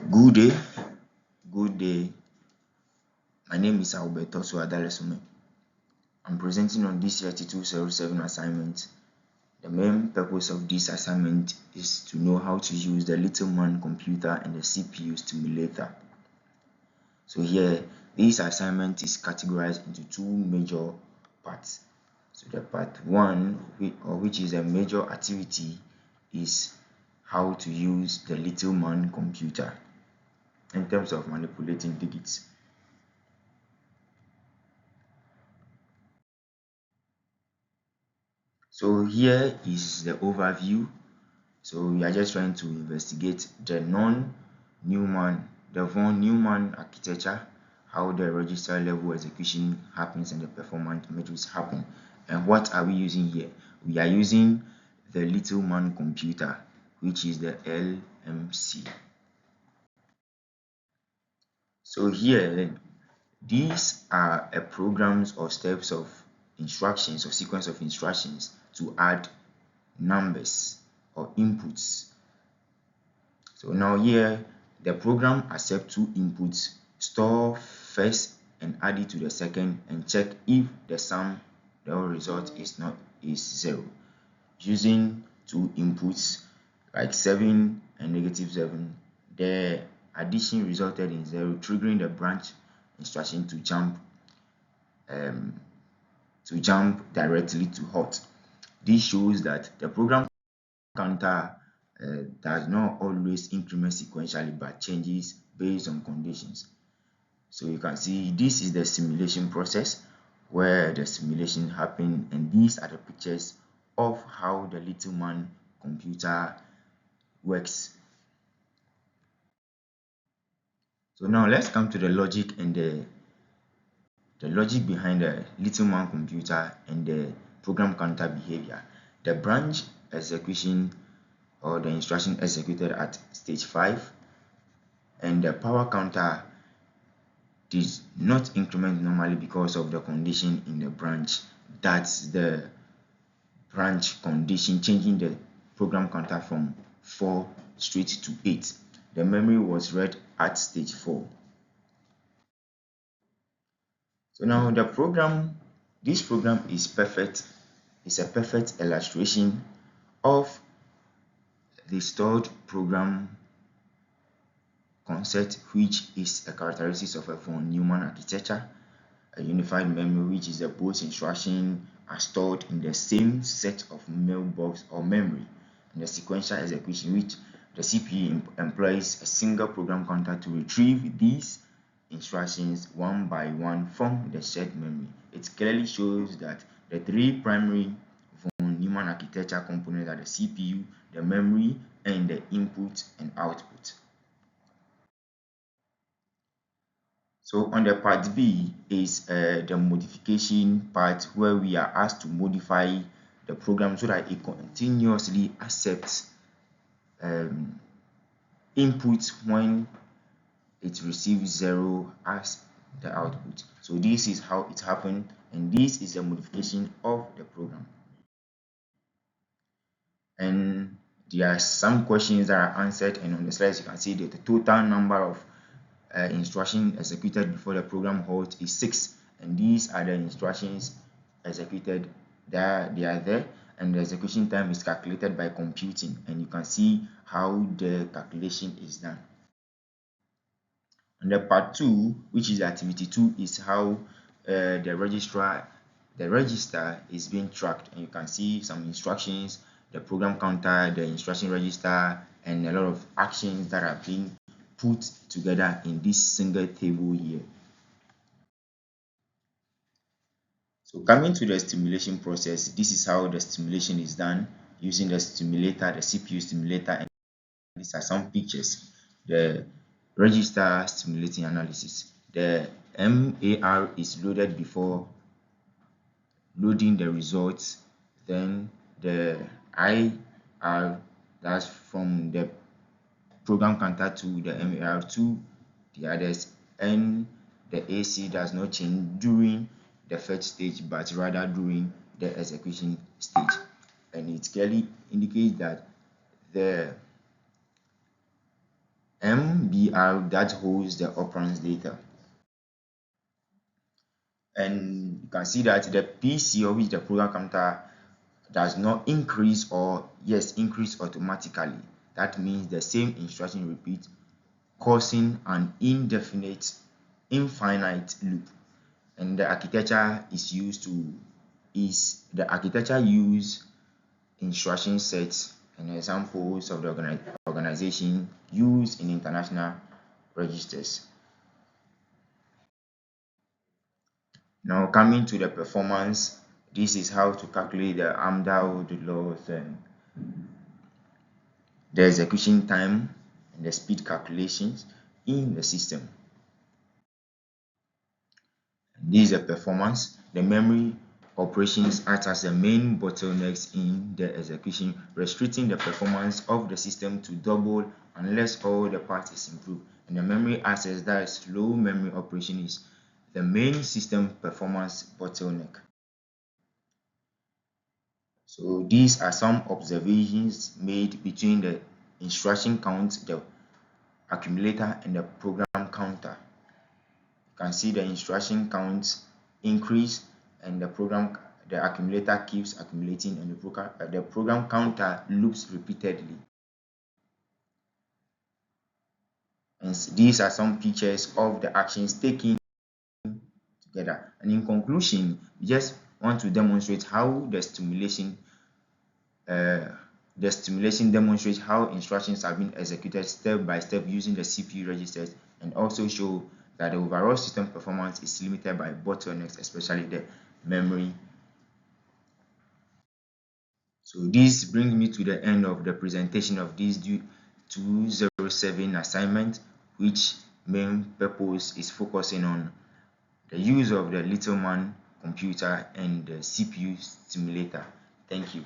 Good day, good day. My name is Alberto Suadalesume. I'm presenting on this 3207 assignment. The main purpose of this assignment is to know how to use the little man computer and the CPU stimulator. So here, this assignment is categorized into two major parts. So the part one, which is a major activity, is how to use the little man computer in terms of manipulating digits. So here is the overview. So we are just trying to investigate the von Neumann architecture, how the register level execution happens and the performance metrics happen. And what are we using here? We are using the little man computer, which is the LMC. So here, these are programs or steps of instructions or sequence of instructions to add numbers or inputs. So now here, the program accepts two inputs, store first and add it to the second, and check if the result is 0. Using two inputs like 7 and -7, the addition resulted in 0, triggering the branch instruction to jump directly to hot. This shows that the program counter does not always increment sequentially but changes based on conditions. So you can see this is the simulation process where the simulation happened, and these are the pictures of how the little man computer works. So now let's come to the logic and the logic behind the little man computer and the program counter behavior. The branch execution or the instruction executed at stage 5, and the power counter did not increment normally because of the condition in the branch. That's the branch condition changing the program counter from 4 straight to 8. The memory was read at stage 4. So now this program is perfect. It's a perfect illustration of the stored program concept, which is a characteristic of a von Neumann architecture. A unified memory, which is both instructions are stored in the same set of mailbox or memory, and the sequential execution, which the CPU employs a single program counter to retrieve these instructions one by one from the shared memory. It clearly shows that the three primary von Neumann architecture components are the CPU, the memory, and the input and output. So on the part B is the modification part, where we are asked to modify the program so that it continuously accepts input when it receives 0 as the output. So this is how it happened, and this is the modification of the program. And there are some questions that are answered, and on the slides you can see that the total number of instructions executed before the program halt is 6, and these are the instructions executed. They are there, and the execution time is calculated by computing, and you can see how the calculation is done. And the part 2, which is activity 2, is how the register is being tracked, and you can see some instructions, the program counter, the instruction register, and a lot of actions that are being put together in this single table here. So coming to the stimulation process, this is how the stimulation is done using the stimulator, the CPU stimulator, and these are some pictures. The register stimulating analysis. The MAR is loaded before loading the results. Then the IR, that's from the program counter to the MAR to the others, and the AC does not change during the first stage but rather during the execution stage, and it clearly indicates that the MBR that holds the operands data. And you can see that the PC, or which the program counter, does not increase, or yes, increase automatically. That means the same instruction repeat, causing an infinite loop. And the architecture use instruction sets and examples of the organization used in international registers. Now coming to the performance, this is how to calculate the AMDA, the loss, and the execution time and the speed calculations in the system. This is the performance. The memory operations act as the main bottlenecks in the execution, restricting the performance of the system to double unless all the parts is improved. And the memory access, that is slow memory operation, is the main system performance bottleneck. So these are some observations made between the instruction count, the accumulator, and the program counter. You can see the instruction count increase, and the accumulator keeps accumulating, and the program counter loops repeatedly. And these are some pictures of the actions taken together. And in conclusion, we just want to demonstrate how the stimulation demonstrates how instructions have been executed step by step using the CPU registers, and also show that the overall system performance is limited by bottlenecks, especially the memory. So this brings me to the end of the presentation of this 207 assignment, which main purpose is focusing on the use of the little man computer and the CPU stimulator. Thank you.